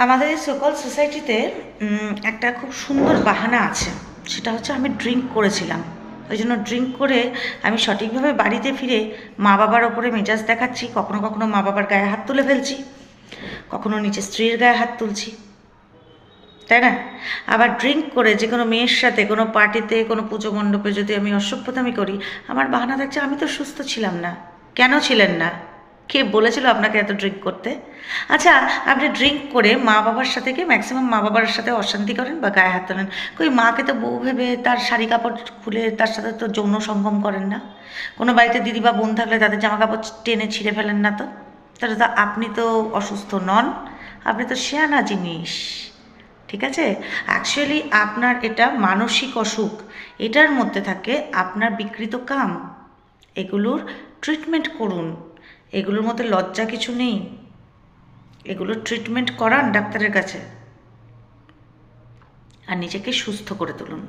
আমাদের এই সকল সোসাইটিতে একটা খুব সুন্দর বাহানা আছে, সেটা হচ্ছে আমি ড্রিঙ্ক করেছিলাম। ওই জন্য ড্রিঙ্ক করে আমি সঠিকভাবে বাড়িতে ফিরে মা বাবার ওপরে মেজাজ দেখাচ্ছি, কখনো কখনো মা বাবার গায়ে হাত তুলে ফেলছি, কখনো নিচে স্ত্রীর গায়ে হাত তুলছি, তাই না? আবার ড্রিঙ্ক করে যে কোনো মেয়ের সাথে কোনো পার্টিতে কোনো পুজো মণ্ডপে যদি আমি অসভ্যতামি করি, আমার বাহানা থাকছে আমি তো সুস্থ ছিলাম না। কেন ছিলেন না? কে বলেছিল আপনাকে এত ড্রিঙ্ক করতে? আচ্ছা, আপনি ড্রিঙ্ক করে মা বাবার সাথে গিয়ে ম্যাক্সিমাম মা বাবার সাথে অশান্তি করেন বা গায়ে হাত তোলেন। কই মাকে তো বউ ভেবে তার শাড়ি কাপড় খুলে তার সাথে তো যৌন সঙ্গম করেন না। কোনো বাড়িতে দিদি বা বোন থাকলে তাদের জামা কাপড় টেনে ছিঁড়ে ফেলেন না তো। তাহলে তো আপনি তো অসুস্থ নন, আপনি তো শেয়ানা জিনিস। ঠিক আছে? অ্যাকচুয়ালি আপনার এটা মানসিক অসুখ, এটার মধ্যে থাকে আপনার বিকৃত কাম। এগুলোর ট্রিটমেন্ট করুন, এগুলোর মধ্যে লজ্জা কিছু নেই, এগুলোর ট্রিটমেন্ট করান ডাক্তারের কাছে আর নিজেকে সুস্থ করে তুলুন।